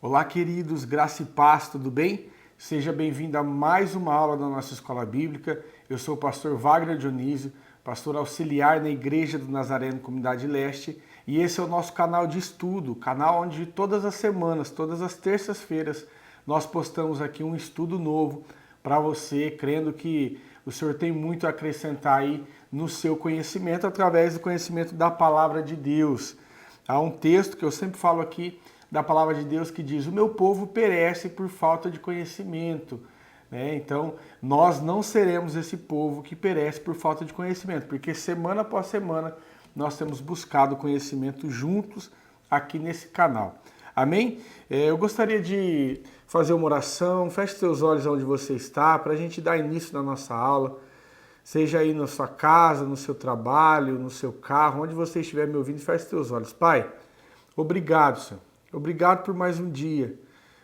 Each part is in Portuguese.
Olá, queridos, graça e paz, tudo bem? Seja bem-vindo a mais uma aula da nossa Escola Bíblica. Eu sou o pastor Wagner Dionísio, pastor auxiliar na Igreja do Nazareno, Comunidade Leste, e esse é o nosso canal de estudo, canal onde todas as semanas, todas as terças-feiras, nós postamos aqui um estudo novo para você, crendo que o Senhor tem muito a acrescentar aí no seu conhecimento, através do conhecimento da Palavra de Deus. Há um texto que eu sempre falo aqui da Palavra de Deus que diz: o meu povo perece por falta de conhecimento. Então, nós não seremos esse povo que perece por falta de conhecimento, porque semana após semana nós temos buscado conhecimento juntos aqui nesse canal. Amém? Eu gostaria de fazer uma oração. Feche seus olhos onde você está, para a gente dar início na nossa aula. Seja aí na sua casa, no seu trabalho, no seu carro, onde você estiver me ouvindo, feche seus olhos. Pai, obrigado, Senhor. Obrigado por mais um dia.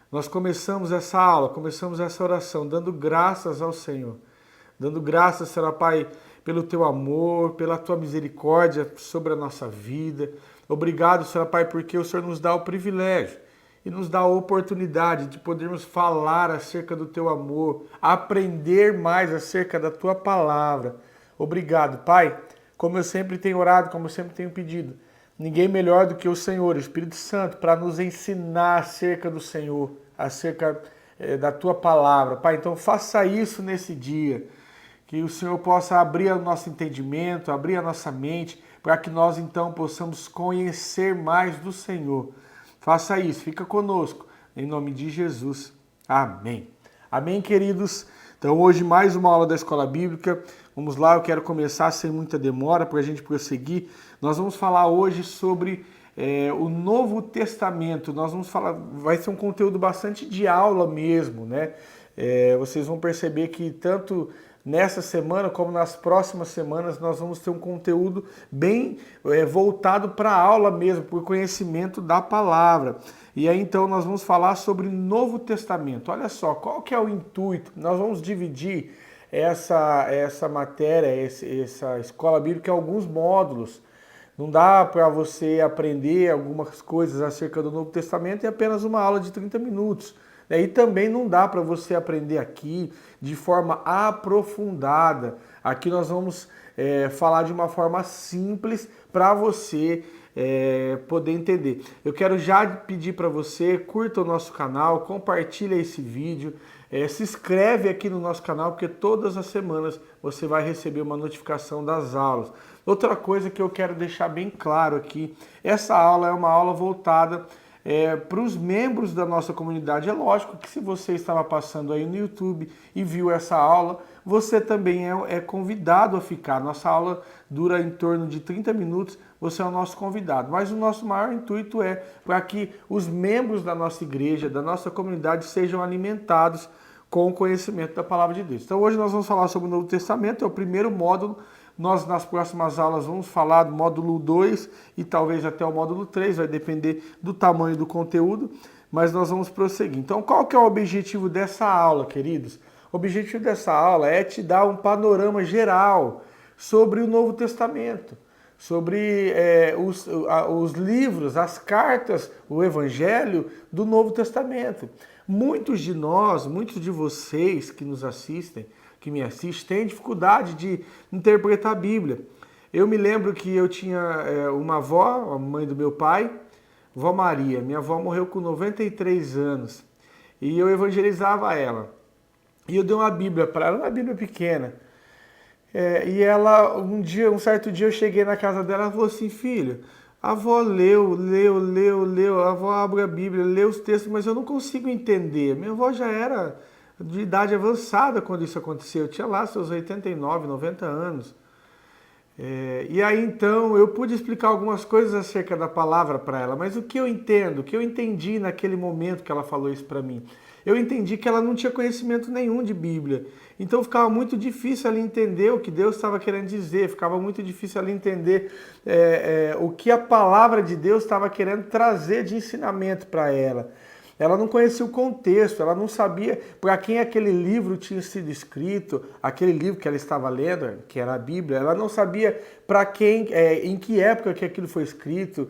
Nós começamos essa aula, começamos essa oração, dando graças ao Senhor. Dando graças, Senhor Pai, pelo Teu amor, pela Tua misericórdia sobre a nossa vida. Obrigado, Senhor Pai, porque o Senhor nos dá o privilégio e nos dá a oportunidade de podermos falar acerca do Teu amor, aprender mais acerca da Tua palavra. Obrigado, Pai, como eu sempre tenho orado, como eu sempre tenho pedido. Ninguém melhor do que o Senhor, o Espírito Santo, para nos ensinar acerca do Senhor, acerca da Tua palavra. Pai, então faça isso nesse dia, que o Senhor possa abrir o nosso entendimento, abrir a nossa mente, para que nós então possamos conhecer mais do Senhor. Faça isso, fica conosco, em nome de Jesus. Amém. Amém, queridos? Então hoje mais uma aula da Escola Bíblica. Vamos lá, eu quero começar sem muita demora para a gente prosseguir. Nós vamos falar hoje sobre o Novo Testamento. Nós vamos falar, vai ser um conteúdo bastante de aula mesmo, né? Vocês vão perceber que tanto nessa semana como nas próximas semanas nós vamos ter um conteúdo bem voltado para a aula mesmo, por conhecimento da palavra. E aí então nós vamos falar sobre o Novo Testamento. Olha só, qual que é o intuito? Nós vamos dividir essa matéria, essa escola bíblica em alguns módulos. Não dá para você aprender algumas coisas acerca do Novo Testamento em apenas uma aula de 30 minutos. E também não dá para você aprender aqui de forma aprofundada. Aqui nós vamos falar de uma forma simples para você poder entender. Eu quero já pedir para você, curta o nosso canal, compartilha esse vídeo, se inscreve aqui no nosso canal, porque todas as semanas você vai receber uma notificação das aulas. Outra coisa que eu quero deixar bem claro aqui, essa aula é uma aula voltada para os membros da nossa comunidade. É lógico que se você estava passando aí no YouTube e viu essa aula, você também é convidado a ficar. Nossa aula dura em torno de 30 minutos, você é o nosso convidado. Mas o nosso maior intuito é para que os membros da nossa igreja, da nossa comunidade, sejam alimentados com o conhecimento da Palavra de Deus. Então hoje nós vamos falar sobre o Novo Testamento, é o primeiro módulo. Nós, nas próximas aulas, vamos falar do módulo 2 e talvez até o módulo 3, vai depender do tamanho do conteúdo, mas nós vamos prosseguir. Então, qual que é o objetivo dessa aula, queridos? O objetivo dessa aula é te dar um panorama geral sobre o Novo Testamento, sobre os livros, as cartas, o Evangelho do Novo Testamento. Muitos de nós, muitos de vocês que nos assistem, que me assiste, tem dificuldade de interpretar a Bíblia. Eu me lembro que eu tinha uma avó, a mãe do meu pai, vó Maria. Minha avó morreu com 93 anos e eu evangelizava ela. E eu dei uma Bíblia para ela, uma Bíblia pequena. E ela, um certo dia eu cheguei na casa dela, ela falou assim: filho, a avó leu, a avó abre a Bíblia, lê os textos, mas eu não consigo entender. Minha avó já era de idade avançada quando isso aconteceu, tinha lá seus 89, 90 anos. E aí então eu pude explicar algumas coisas acerca da palavra para ela, mas o que eu entendo, o que eu entendi naquele momento que ela falou isso para mim, eu entendi que ela não tinha conhecimento nenhum de Bíblia, então ficava muito difícil ela entender o que Deus estava querendo dizer, ficava muito difícil ela entender o que a palavra de Deus estava querendo trazer de ensinamento para ela. ela não conhecia o contexto, ela não sabia para quem aquele livro tinha sido escrito, aquele livro que ela estava lendo, que era a Bíblia, ela não sabia para quem, em que época que aquilo foi escrito,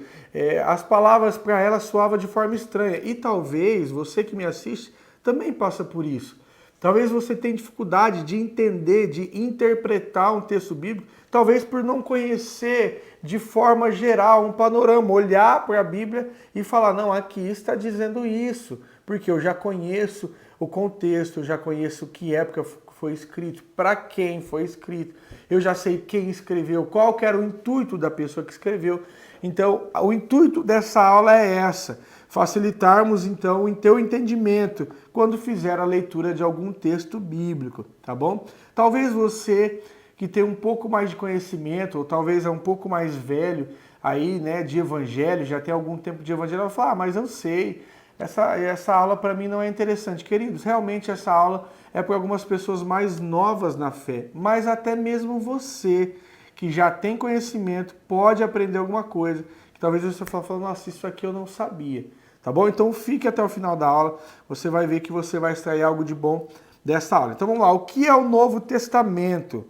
as palavras para ela soavam de forma estranha. E talvez você que me assiste também passa por isso. Talvez você tenha dificuldade de entender, de interpretar um texto bíblico, talvez por não conhecer de forma geral um panorama, olhar para a Bíblia e falar, não, aqui está dizendo isso, porque eu já conheço o contexto, eu já conheço que época foi escrito, para quem foi escrito, eu já sei quem escreveu, qual que era o intuito da pessoa que escreveu. Então, o intuito dessa aula é essa, facilitarmos então o teu entendimento quando fizer a leitura de algum texto bíblico, tá bom? Talvez você que tem um pouco mais de conhecimento, ou talvez é um pouco mais velho aí, né, de evangelho, já tem algum tempo de evangelho, vai falar, mas eu sei, essa aula para mim não é interessante. Queridos, realmente essa aula é para algumas pessoas mais novas na fé, mas até mesmo você que já tem conhecimento pode aprender alguma coisa, que talvez você fale, nossa, isso aqui eu não sabia, tá bom? Então fique até o final da aula, você vai ver que você vai extrair algo de bom dessa aula. Então vamos lá, o que é o Novo Testamento?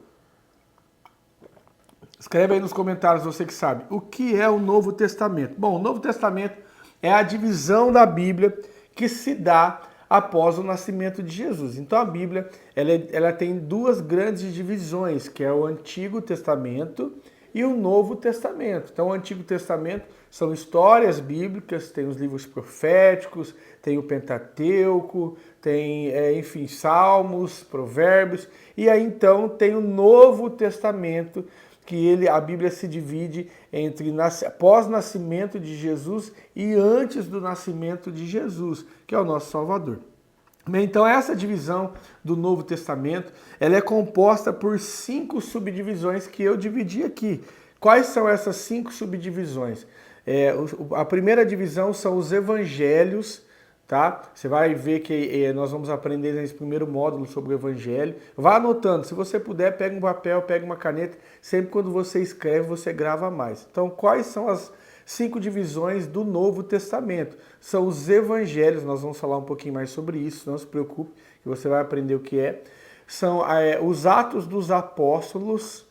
Escreve aí nos comentários, você que sabe. O que é o Novo Testamento? Bom, o Novo Testamento é a divisão da Bíblia que se dá após o nascimento de Jesus. Então a Bíblia ela tem duas grandes divisões, que é o Antigo Testamento e o Novo Testamento. Então o Antigo Testamento são histórias bíblicas, tem os livros proféticos, tem o Pentateuco, tem, enfim, Salmos, Provérbios, e aí então tem o Novo Testamento, que a Bíblia se divide entre pós-nascimento de Jesus e antes do nascimento de Jesus, que é o nosso Salvador. Então essa divisão do Novo Testamento, ela é composta por 5 subdivisões que eu dividi aqui. Quais são essas 5 subdivisões? A primeira divisão são os evangelhos, tá? Você vai ver que nós vamos aprender nesse primeiro módulo sobre o Evangelho. Vá anotando, se você puder, pega um papel, pega uma caneta. Sempre quando você escreve, você grava mais. Então, quais são as 5 divisões do Novo Testamento? São os Evangelhos, nós vamos falar um pouquinho mais sobre isso, não se preocupe, que você vai aprender o que é. São os Atos dos Apóstolos.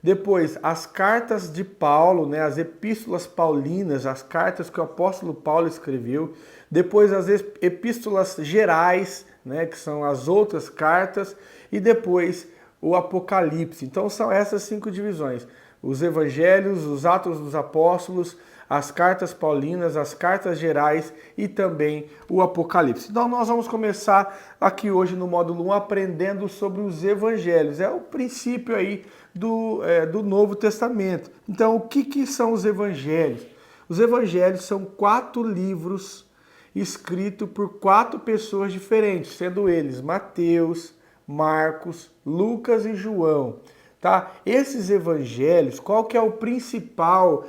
Depois, as cartas de Paulo, né, as epístolas paulinas, as cartas que o apóstolo Paulo escreveu. Depois, as epístolas gerais, né, que são as outras cartas. E depois, o Apocalipse. Então, são essas 5 divisões. Os evangelhos, os atos dos apóstolos, as cartas paulinas, as cartas gerais e também o Apocalipse. Então nós vamos começar aqui hoje no módulo 1 aprendendo sobre os evangelhos. É o princípio aí do Novo Testamento. Então o que são os evangelhos? Os evangelhos são 4 livros escritos por 4 pessoas diferentes, sendo eles Mateus, Marcos, Lucas e João. Tá? Esses evangelhos, qual que é o principal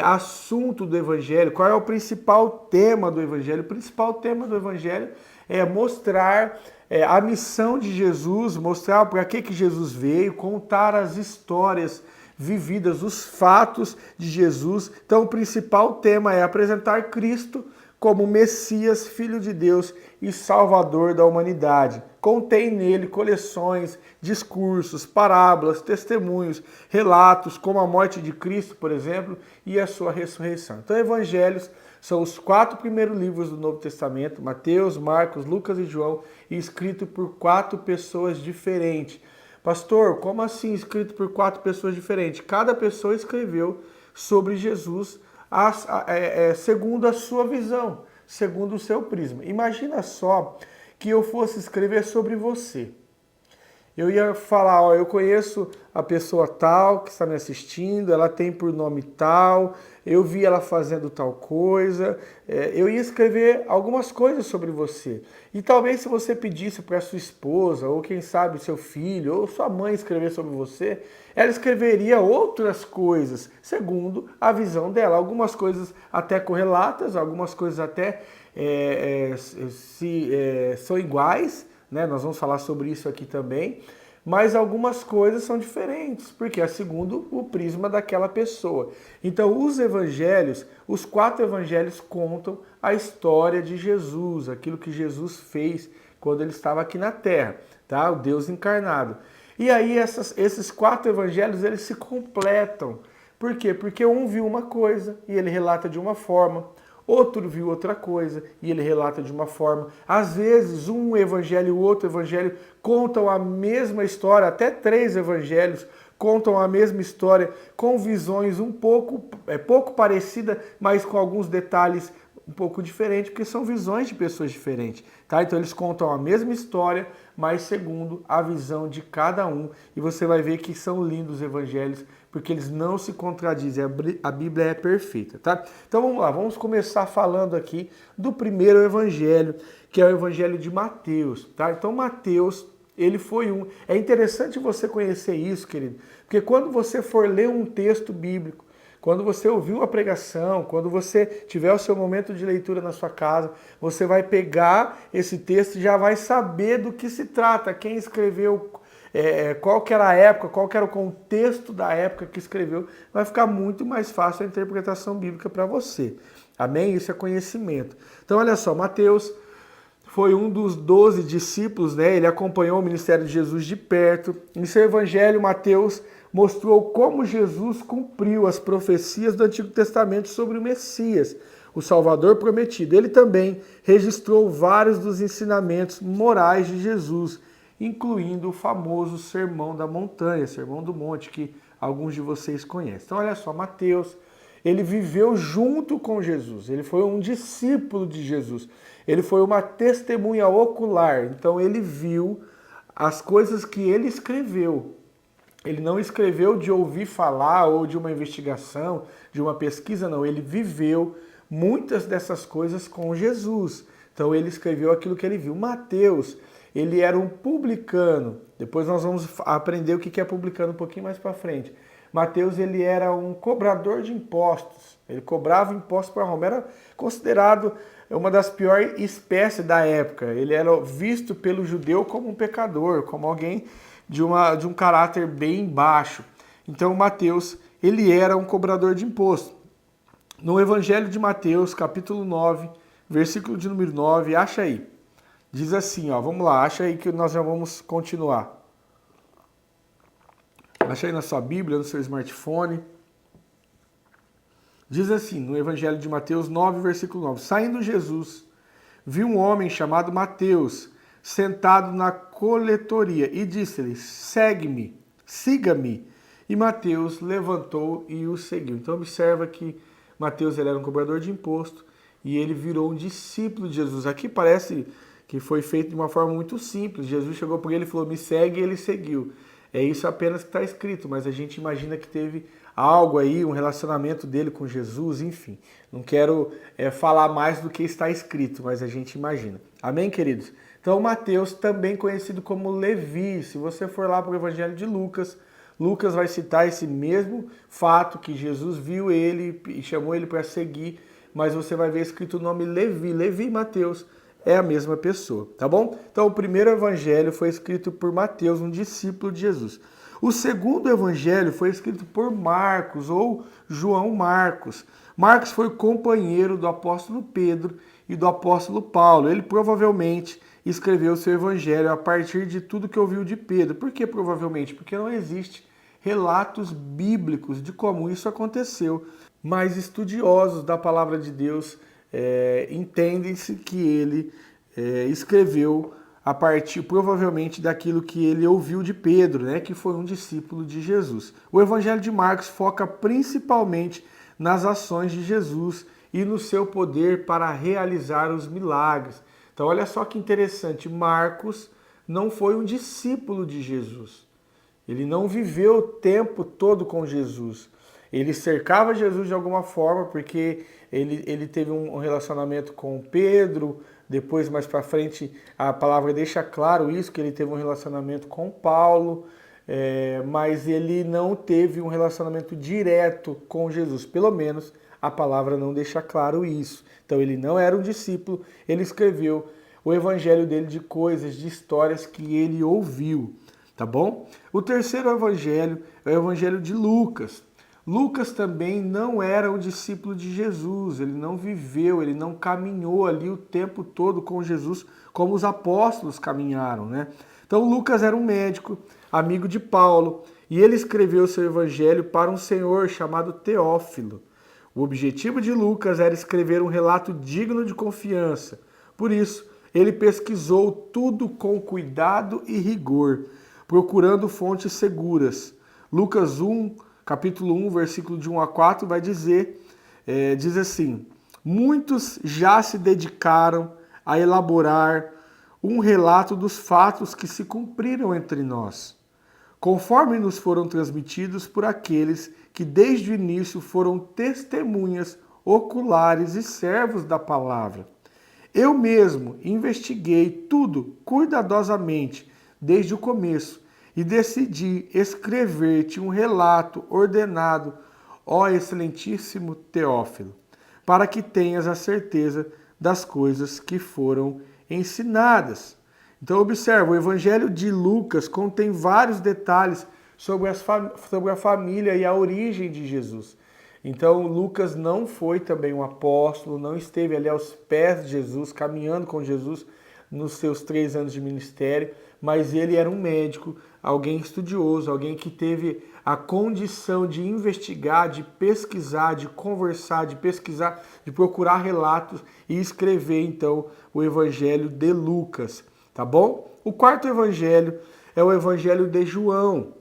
assunto do evangelho? Qual é o principal tema do evangelho? O principal tema do evangelho é mostrar a missão de Jesus, mostrar para que Jesus veio, contar as histórias vividas, os fatos de Jesus. Então o principal tema é apresentar Cristo como Messias, Filho de Deus e Salvador da humanidade. Contém nele coleções, discursos, parábolas, testemunhos, relatos, como a morte de Cristo, por exemplo, e a sua ressurreição. Então, evangelhos são os 4 primeiros livros do Novo Testamento, Mateus, Marcos, Lucas e João, e escrito por 4 pessoas diferentes. Pastor, como assim escrito por 4 pessoas diferentes? Cada pessoa escreveu sobre Jesus segundo a sua visão, segundo o seu prisma. Imagina só que eu fosse escrever sobre você. Eu ia falar, ó, eu conheço a pessoa tal que está me assistindo, ela tem por nome tal, eu vi ela fazendo tal coisa, eu ia escrever algumas coisas sobre você. E talvez se você pedisse para sua esposa, ou quem sabe seu filho, ou sua mãe escrever sobre você, ela escreveria outras coisas, segundo a visão dela. Algumas coisas até correlatas, algumas coisas até são iguais, né? Nós vamos falar sobre isso aqui também, mas algumas coisas são diferentes, porque é segundo o prisma daquela pessoa. Então, os evangelhos, os 4 evangelhos contam a história de Jesus, aquilo que Jesus fez quando ele estava aqui na Terra, tá? O Deus encarnado. E aí esses 4 evangelhos, eles se completam. Por quê? Porque um viu uma coisa e ele relata de uma forma, outro viu outra coisa e ele relata de uma forma. Às vezes, um evangelho e o outro evangelho contam a mesma história, até 3 evangelhos contam a mesma história, com visões pouco parecidas, mas com alguns detalhes um pouco diferentes, porque são visões de pessoas diferentes, tá? Então eles contam a mesma história, mas segundo a visão de cada um. E você vai ver que são lindos os evangelhos, porque eles não se contradizem, a Bíblia é perfeita, tá? Então vamos lá, vamos começar falando aqui do primeiro evangelho, que é o evangelho de Mateus, tá? Então Mateus, ele foi um... É interessante você conhecer isso, querido, porque quando você for ler um texto bíblico, quando você ouviu a pregação, quando você tiver o seu momento de leitura na sua casa, você vai pegar esse texto e já vai saber do que se trata, quem escreveu, qual que era a época, qual que era o contexto da época que escreveu. Vai ficar muito mais fácil a interpretação bíblica para você. Amém? Isso é conhecimento. Então, olha só, Mateus foi um dos 12 discípulos, né? Ele acompanhou o ministério de Jesus de perto. Em seu evangelho, Mateus mostrou como Jesus cumpriu as profecias do Antigo Testamento sobre o Messias, o Salvador prometido. Ele também registrou vários dos ensinamentos morais de Jesus, incluindo o famoso Sermão da Montanha, Sermão do Monte, que alguns de vocês conhecem. Então, olha só, Mateus, ele viveu junto com Jesus, ele foi um discípulo de Jesus, ele foi uma testemunha ocular, então ele viu as coisas que ele escreveu. Ele não escreveu de ouvir falar ou de uma investigação, de uma pesquisa, não. Ele viveu muitas dessas coisas com Jesus. Então ele escreveu aquilo que ele viu. Mateus, ele era um publicano. Depois nós vamos aprender o que é publicano um pouquinho mais para frente. Mateus, ele era um cobrador de impostos. Ele cobrava impostos para Roma. Era considerado uma das piores espécies da época. Ele era visto pelo judeu como um pecador, como alguém de um caráter bem baixo. Então Mateus, ele era um cobrador de imposto. No Evangelho de Mateus, capítulo 9, versículo de número 9, acha aí. Diz assim, ó, vamos lá, acha aí que nós já vamos continuar. Acha aí na sua Bíblia, no seu smartphone. Diz assim, no Evangelho de Mateus 9, versículo 9. Saindo Jesus, viu um homem chamado Mateus, sentado na coletoria, e disse-lhe, segue-me, siga-me. E Mateus levantou e o seguiu. Então observa que Mateus, ele era um cobrador de imposto e ele virou um discípulo de Jesus. Aqui parece que foi feito de uma forma muito simples. Jesus chegou por ele e falou, me segue, e ele seguiu. É isso apenas que está escrito, mas a gente imagina que teve algo aí, um relacionamento dele com Jesus, enfim. Não quero falar mais do que está escrito, mas a gente imagina. Amém, queridos? Então, Mateus, também conhecido como Levi, se você for lá para o Evangelho de Lucas, Lucas vai citar esse mesmo fato que Jesus viu ele e chamou ele para seguir, mas você vai ver escrito o nome Levi. Levi e Mateus é a mesma pessoa, tá bom? Então, o primeiro evangelho foi escrito por Mateus, um discípulo de Jesus. O segundo evangelho foi escrito por Marcos, ou João Marcos. Marcos foi companheiro do apóstolo Pedro e do apóstolo Paulo. Ele provavelmente escreveu seu evangelho a partir de tudo que ouviu de Pedro. Por que provavelmente? Porque não existe relatos bíblicos de como isso aconteceu. Mas estudiosos da palavra de Deus entendem-se que ele escreveu a partir provavelmente daquilo que ele ouviu de Pedro, né, que foi um discípulo de Jesus. O Evangelho de Marcos foca principalmente nas ações de Jesus e no seu poder para realizar os milagres. Então olha só que interessante, Marcos não foi um discípulo de Jesus. Ele não viveu o tempo todo com Jesus. Ele cercava Jesus de alguma forma, porque ele teve um relacionamento com Pedro, depois mais para frente a palavra deixa claro isso, que ele teve um relacionamento com Paulo, mas ele não teve um relacionamento direto com Jesus, pelo menos a palavra não deixa claro isso. Então ele não era um discípulo, ele escreveu o evangelho dele de coisas, de histórias que ele ouviu. tá bom? O terceiro evangelho é o evangelho de Lucas. Lucas também não era um discípulo de Jesus, ele não viveu, ele não caminhou ali o tempo todo com Jesus como os apóstolos caminharam, né? Então Lucas era um médico, amigo de Paulo, e ele escreveu seu evangelho para um senhor chamado Teófilo. O objetivo de Lucas era escrever um relato digno de confiança. Por isso, ele pesquisou tudo com cuidado e rigor, procurando fontes seguras. Lucas 1, capítulo 1, versículo de 1 a 4, vai dizer, diz assim: muitos já se dedicaram a elaborar um relato dos fatos que se cumpriram entre nós, conforme nos foram transmitidos por aqueles que desde o início foram testemunhas oculares e servos da palavra. Eu mesmo investiguei tudo cuidadosamente desde o começo e decidi escrever-te um relato ordenado, ó excelentíssimo Teófilo, para que tenhas a certeza das coisas que foram ensinadas. Então observa, o Evangelho de Lucas contém vários detalhes sobre a família e a origem de Jesus. Então Lucas não foi também um apóstolo, não esteve ali aos pés de Jesus, caminhando com Jesus nos seus 3 anos de ministério, mas ele era um médico, alguém estudioso, alguém que teve a condição de investigar, de pesquisar, de conversar, de pesquisar, de procurar relatos e escrever então o Evangelho de Lucas, tá bom? O quarto evangelho é o Evangelho de João.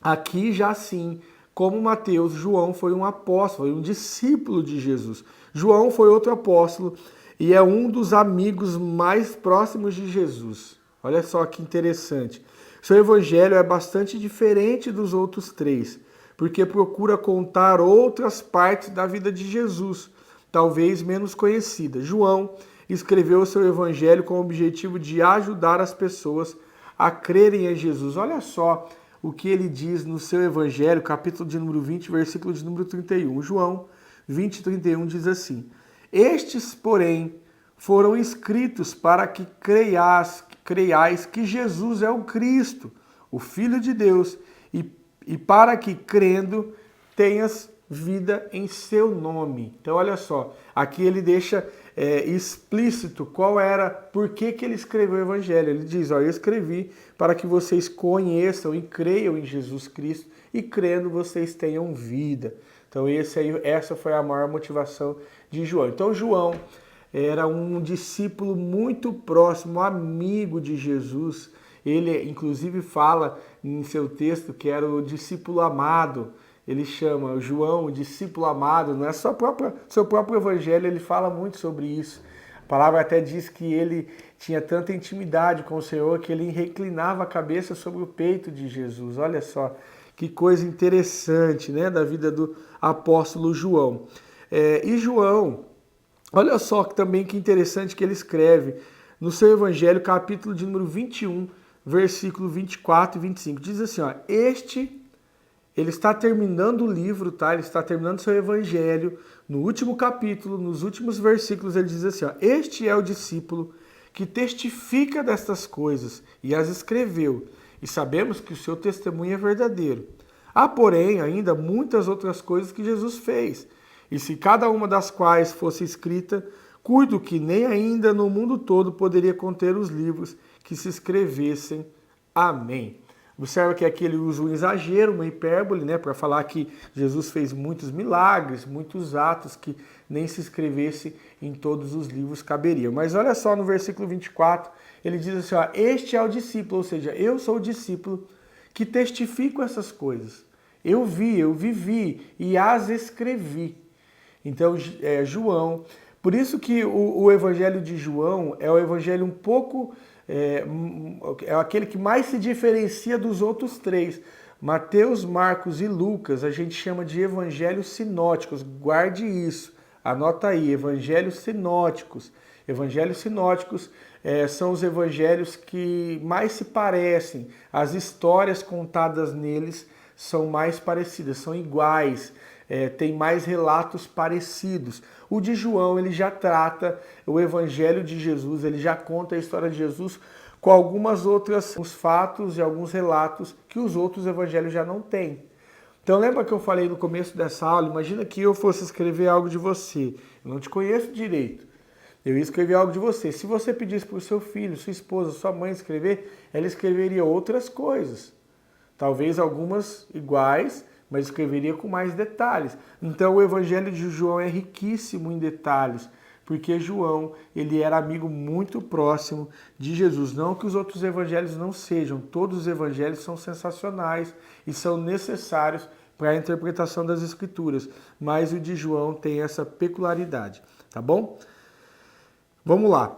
Aqui já sim, como Mateus, João foi um apóstolo, foi um discípulo de Jesus. João foi outro apóstolo e é um dos amigos mais próximos de Jesus. Olha só que interessante. Seu evangelho é bastante diferente dos outros 3, porque procura contar outras partes da vida de Jesus, talvez menos conhecidas. João escreveu seu evangelho com o objetivo de ajudar as pessoas a crerem em Jesus. Olha só o que ele diz no seu evangelho, capítulo de número 20, versículo de número 31. João 20, 31 diz assim: estes, porém, foram escritos para que creiais que Jesus é o Cristo, o Filho de Deus, e para que, crendo, tenhas vida em seu nome. Então, olha só, aqui ele deixa explícito por que ele escreveu o Evangelho. Ele diz, eu escrevi para que vocês conheçam e creiam em Jesus Cristo, e crendo vocês tenham vida. Então, essa foi a maior motivação de João. Então, João era um discípulo muito próximo, amigo de Jesus. Ele, inclusive, fala em seu texto que era o discípulo amado. Ele chama João o discípulo amado. Não é só seu próprio evangelho, ele fala muito sobre isso. A palavra até diz que ele tinha tanta intimidade com o Senhor que ele reclinava a cabeça sobre o peito de Jesus. Olha só que coisa interessante, né, da vida do apóstolo João. E João, olha só também que interessante que ele escreve no seu evangelho, capítulo de número 21, versículo 24 e 25. Diz assim, ó, ele está terminando o livro, tá? Ele está terminando seu evangelho. No último capítulo, nos últimos versículos, ele diz assim, ó, este é o discípulo que testifica destas coisas e as escreveu. E sabemos que o seu testemunho é verdadeiro. Há, porém, ainda muitas outras coisas que Jesus fez. E se cada uma das quais fosse escrita, cuido que nem ainda no mundo todo poderia conter os livros que se escrevessem. Amém. Observa que aqui ele usa um exagero, uma hipérbole, né, para falar que Jesus fez muitos milagres, muitos atos que nem se escrevesse em todos os livros caberiam. Mas olha só no versículo 24, ele diz assim, ó, este é o discípulo, ou seja, eu sou o discípulo que testifico essas coisas. Eu vi, eu vivi e as escrevi. Então, João, por isso que o evangelho de João é o evangelho um pouco, é aquele que mais se diferencia dos outros 3. Mateus, Marcos e Lucas a gente chama de evangelhos sinóticos, guarde isso, anota aí, evangelhos sinóticos. Evangelhos sinóticos são os evangelhos que mais se parecem, as histórias contadas neles são mais parecidas, são iguais. Tem mais relatos parecidos. O de João, ele já trata o evangelho de Jesus, ele já conta a história de Jesus com algumas outras os fatos e alguns relatos que os outros evangelhos já não têm. Então lembra que eu falei no começo dessa aula, imagina que eu fosse escrever algo de você, eu não te conheço direito, eu ia escrever algo de você. Se você pedisse para o seu filho, sua esposa, sua mãe escrever, ela escreveria outras coisas. Talvez algumas iguais, mas escreveria com mais detalhes. Então o evangelho de João é riquíssimo em detalhes, porque João, ele era amigo muito próximo de Jesus. Não que os outros evangelhos não sejam, todos os evangelhos são sensacionais e são necessários para a interpretação das Escrituras, mas o de João tem essa peculiaridade, tá bom? Vamos lá,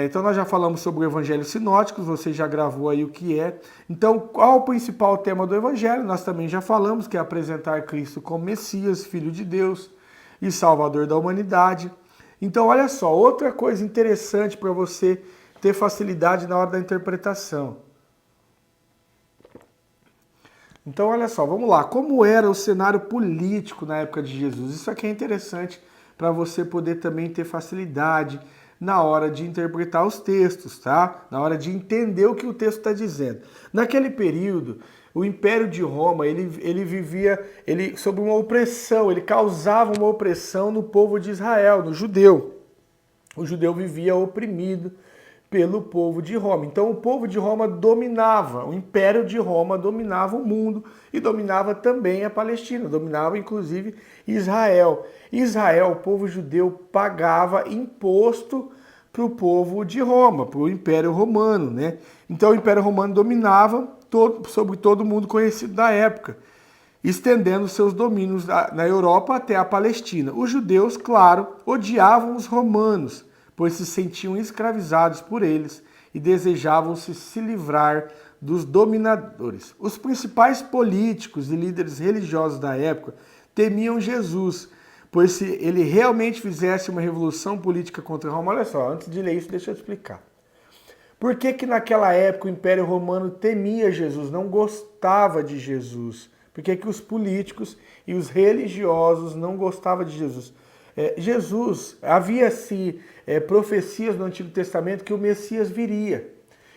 então nós já falamos sobre o evangelho sinótico, você já gravou aí o que é. Então, qual o principal tema do evangelho? Nós também já falamos que é apresentar Cristo como Messias, Filho de Deus e Salvador da humanidade. Então, olha só, outra coisa interessante para você ter facilidade na hora da interpretação. Então, olha só, vamos lá. Como era o cenário político na época de Jesus? Isso aqui é interessante para você poder também ter facilidade na hora de interpretar os textos, tá? Na hora de entender o que o texto está dizendo. Naquele período, o Império de Roma, ele vivia sob uma opressão, ele causava uma opressão no povo de Israel, no judeu. O judeu vivia oprimido pelo povo de Roma. Então o povo de Roma dominava, o Império de Roma dominava o mundo e dominava também a Palestina, dominava inclusive Israel. Israel, o povo judeu, pagava imposto para o povo de Roma, para o Império Romano, né? Então o Império Romano dominava sobre todo mundo conhecido da época, estendendo seus domínios na Europa até a Palestina. Os judeus, claro, odiavam os romanos, pois se sentiam escravizados por eles e desejavam se livrar dos dominadores. Os principais políticos e líderes religiosos da época temiam Jesus, pois se ele realmente fizesse uma revolução política contra Roma, olha só, antes de ler isso, deixa eu explicar. Por que naquela época o Império Romano temia Jesus, não gostava de Jesus? Por que os políticos e os religiosos não gostavam de Jesus? Havia-se profecias no Antigo Testamento que o Messias viria.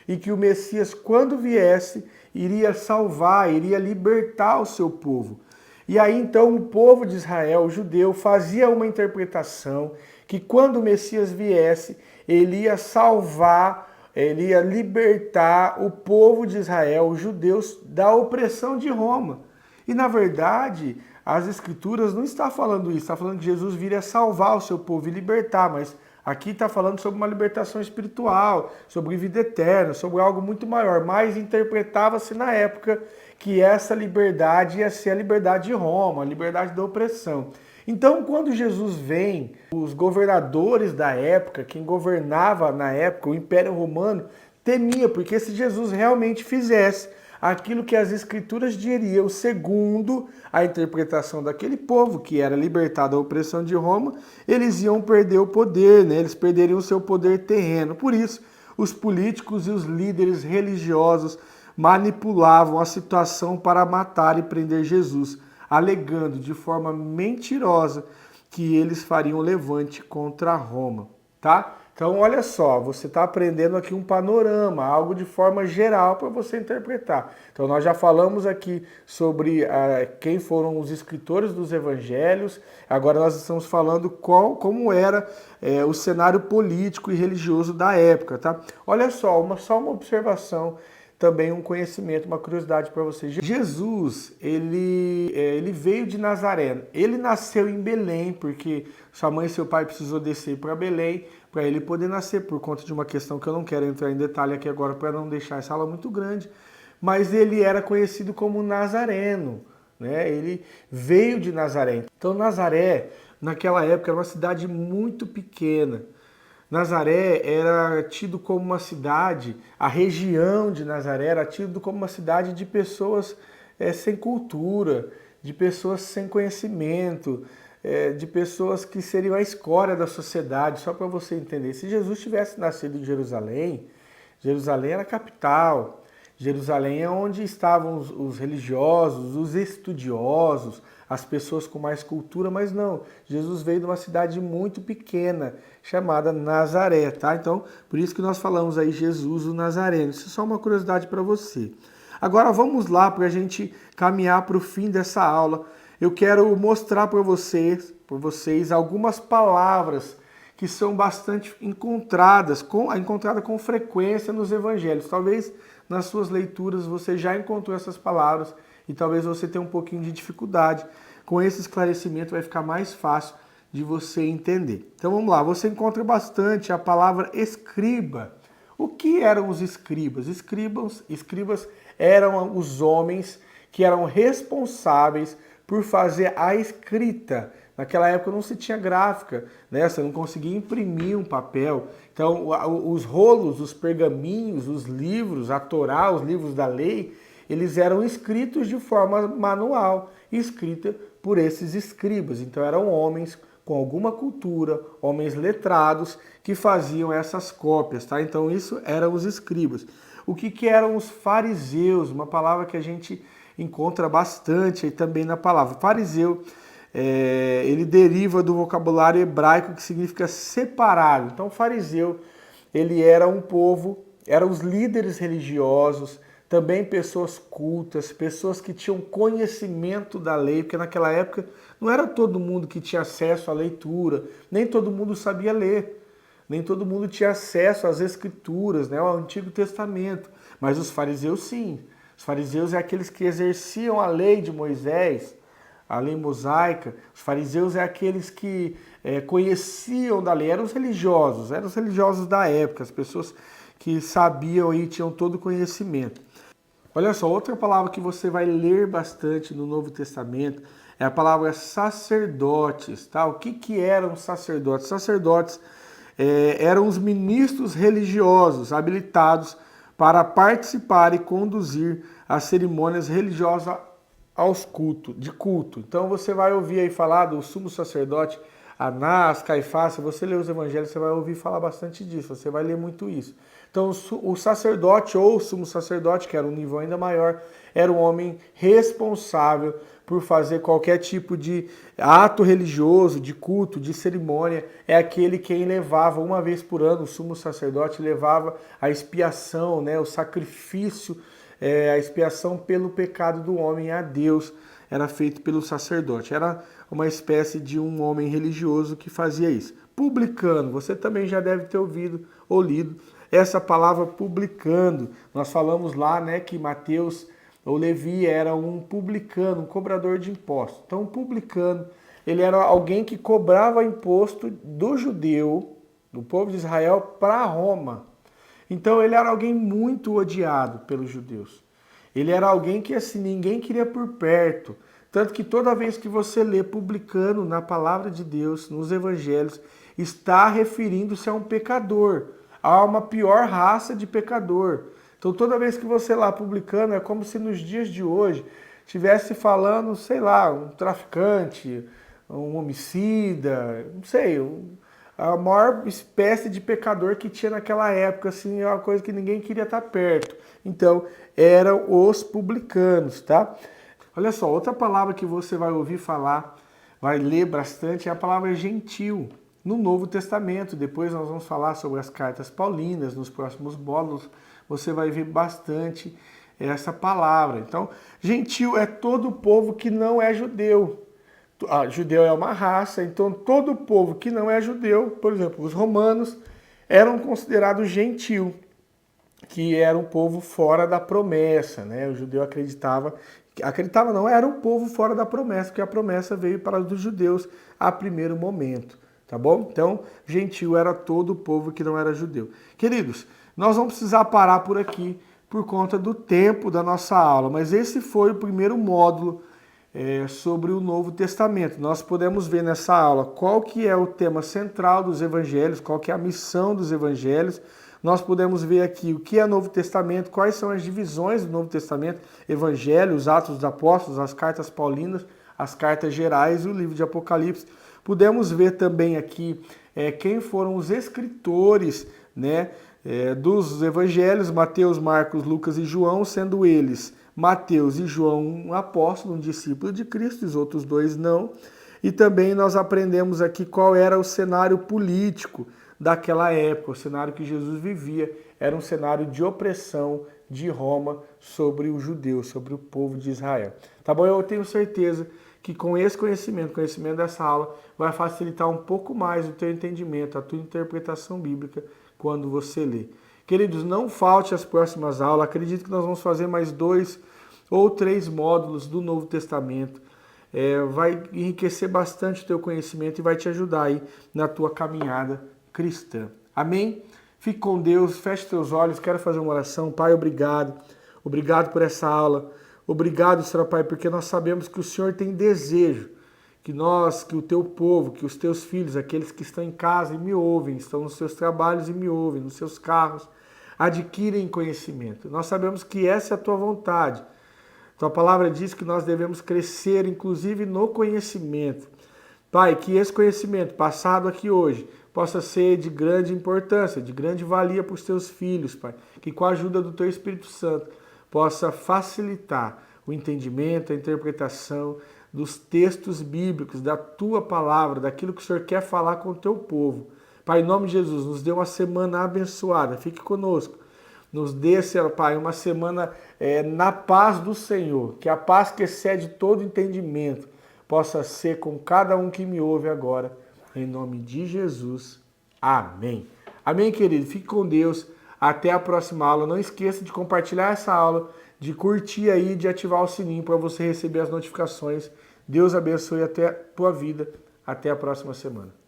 E que o Messias, quando viesse, iria salvar, iria libertar o seu povo. E aí então o povo de Israel, o judeu, fazia uma interpretação que quando o Messias viesse, ele ia salvar, ele ia libertar o povo de Israel, os judeus, da opressão de Roma. E na verdade, as Escrituras não estão falando isso, está falando que Jesus viria salvar o seu povo e libertar, mas aqui está falando sobre uma libertação espiritual, sobre vida eterna, sobre algo muito maior, mas interpretava-se na época que essa liberdade ia ser a liberdade de Roma, a liberdade da opressão. Então, quando Jesus vem, os governadores da época, quem governava na época, o Império Romano, temia, porque se Jesus realmente fizesse aquilo que as Escrituras diriam, segundo a interpretação daquele povo que era libertado da opressão de Roma, eles iam perder o poder, né? Eles perderiam o seu poder terreno. Por isso, os políticos e os líderes religiosos manipulavam a situação para matar e prender Jesus, alegando de forma mentirosa que eles fariam levante contra Roma, tá? Então, olha só, você está aprendendo aqui um panorama, algo de forma geral para você interpretar. Então, nós já falamos aqui sobre quem foram os escritores dos evangelhos, agora nós estamos falando como era o cenário político e religioso da época, tá? Olha só uma observação, também um conhecimento, uma curiosidade para você. Jesus, ele veio de Nazaré. Ele nasceu em Belém, porque sua mãe e seu pai precisou descer para Belém, para ele poder nascer, por conta de uma questão que eu não quero entrar em detalhe aqui agora, para não deixar essa aula muito grande. Mas ele era conhecido como Nazareno, né? Ele veio de Nazaré. Então, Nazaré, naquela época, era uma cidade muito pequena. Nazaré era tido como uma cidade, a região de Nazaré era tido como uma cidade de pessoas sem cultura, de pessoas sem conhecimento, de pessoas que seriam a escória da sociedade, só para você entender. Se Jesus tivesse nascido em Jerusalém, Jerusalém era a capital, Jerusalém é onde estavam os religiosos, os estudiosos, as pessoas com mais cultura, mas não. Jesus veio de uma cidade muito pequena, chamada Nazaré, tá? Então, por isso que nós falamos aí Jesus o Nazareno. Isso é só uma curiosidade para você. Agora vamos lá para a gente caminhar para o fim dessa aula. Eu quero mostrar para vocês algumas palavras que são bastante encontradas com frequência nos evangelhos. Talvez nas suas leituras você já encontrou essas palavras e talvez você tenha um pouquinho de dificuldade. Com esse esclarecimento vai ficar mais fácil de você entender. Então vamos lá, você encontra bastante a palavra escriba. O que eram os escribas? Escribas eram os homens que eram responsáveis por fazer a escrita. Naquela época não se tinha gráfica, né? Você não conseguia imprimir um papel. Então, os rolos, os pergaminhos, os livros, a Torá, os livros da lei, eles eram escritos de forma manual, escrita por esses escribas. Então, eram homens com alguma cultura, homens letrados, que faziam essas cópias, tá? Então, isso eram os escribas. O que eram os fariseus? Uma palavra que a gente encontra bastante aí também na palavra. Fariseu, ele deriva do vocabulário hebraico que significa separado. Então, fariseu, ele era um povo, eram os líderes religiosos, também pessoas cultas, pessoas que tinham conhecimento da lei, porque naquela época não era todo mundo que tinha acesso à leitura, nem todo mundo sabia ler, nem todo mundo tinha acesso às escrituras, né, ao Antigo Testamento, mas os fariseus sim. Os fariseus é aqueles que exerciam a lei de Moisés, a lei mosaica. Os fariseus é aqueles que conheciam da lei, eram os religiosos da época, as pessoas que sabiam e tinham todo o conhecimento. Olha só, outra palavra que você vai ler bastante no Novo Testamento é a palavra sacerdotes, tá? O que eram sacerdotes? Sacerdotes eram os ministros religiosos habilitados para participar e conduzir as cerimônias religiosas de culto. Então você vai ouvir aí falar do sumo sacerdote Anás, Caifás. Se você ler os evangelhos, você vai ouvir falar bastante disso, você vai ler muito isso. Então o sacerdote ou o sumo sacerdote, que era um nível ainda maior, era um homem responsável por fazer qualquer tipo de ato religioso, de culto, de cerimônia. É aquele quem levava uma vez por ano, o sumo sacerdote levava a expiação, né, o sacrifício, a expiação pelo pecado do homem a Deus, era feito pelo sacerdote. Era uma espécie de um homem religioso que fazia isso. Publicano, você também já deve ter ouvido ou lido essa palavra publicano. Nós falamos lá, né, que Mateus ou Levi era um publicano, um cobrador de impostos. Então, um publicano, ele era alguém que cobrava imposto do judeu, do povo de Israel, para Roma. Então, ele era alguém muito odiado pelos judeus. Ele era alguém que assim ninguém queria por perto. Tanto que toda vez que você lê publicano na palavra de Deus, nos evangelhos, está referindo-se a um pecador, a uma pior raça de pecador. Então toda vez que você lá publicano, é como se nos dias de hoje estivesse falando, sei lá, um traficante, um homicida, não sei, a maior espécie de pecador que tinha naquela época, assim, é uma coisa que ninguém queria estar perto. Então, eram os publicanos, tá? Olha só, outra palavra que você vai ouvir falar, vai ler bastante, é a palavra gentil. No Novo Testamento, depois nós vamos falar sobre as cartas paulinas, nos próximos módulos, você vai ver bastante essa palavra. Então, gentil é todo o povo que não é judeu. Judeu é uma raça, então todo o povo que não é judeu, por exemplo, os romanos, eram considerados gentil, que era um povo fora da promessa, né? O judeu acreditava não, era um povo fora da promessa, porque a promessa veio para os judeus a primeiro momento, tá bom? Então, gentil era todo o povo que não era judeu. Queridos, nós vamos precisar parar por aqui por conta do tempo da nossa aula, mas esse foi o primeiro módulo sobre o Novo Testamento. Nós podemos ver nessa aula qual que é o tema central dos evangelhos, qual que é a missão dos evangelhos. Nós podemos ver aqui o que é Novo Testamento, quais são as divisões do Novo Testamento, Evangelho, os Atos dos Apóstolos, as cartas paulinas, as cartas gerais e o livro de Apocalipse. Podemos ver também aqui quem foram os escritores, né, dos evangelhos, Mateus, Marcos, Lucas e João, sendo eles, Mateus e João, um apóstolo, um discípulo de Cristo, os outros dois não. E também nós aprendemos aqui qual era o cenário político daquela época, o cenário que Jesus vivia, era um cenário de opressão de Roma sobre os judeus, sobre o povo de Israel. Tá bom? Eu tenho certeza que com esse conhecimento dessa aula, vai facilitar um pouco mais o teu entendimento, a tua interpretação bíblica quando você lê. Queridos, não falte as próximas aulas, acredito que nós vamos fazer mais 2 ou 3 módulos do Novo Testamento. Vai enriquecer bastante o teu conhecimento e vai te ajudar aí na tua caminhada cristã. Amém? Fique com Deus, feche teus olhos, quero fazer uma oração. Pai, obrigado. Obrigado por essa aula. Obrigado, Senhor Pai, porque nós sabemos que o Senhor tem desejo que o teu povo, que os teus filhos, aqueles que estão em casa e me ouvem, estão nos seus trabalhos e me ouvem, nos seus carros, adquirem conhecimento. Nós sabemos que essa é a tua vontade. Tua palavra diz que nós devemos crescer, inclusive no conhecimento. Pai, que esse conhecimento passado aqui hoje possa ser de grande importância, de grande valia para os teus filhos, Pai. Que com a ajuda do teu Espírito Santo possa facilitar o entendimento, a interpretação dos textos bíblicos, da tua palavra, daquilo que o Senhor quer falar com o teu povo. Pai, em nome de Jesus, nos dê uma semana abençoada. Fique conosco. Nos dê, Senhor Pai, uma semana na paz do Senhor. Que a paz que excede todo entendimento possa ser com cada um que me ouve agora. Em nome de Jesus. Amém. Amém, querido. Fique com Deus. Até a próxima aula. Não esqueça de compartilhar essa aula, de curtir aí, de ativar o sininho para você receber as notificações. Deus abençoe até a tua vida. Até a próxima semana.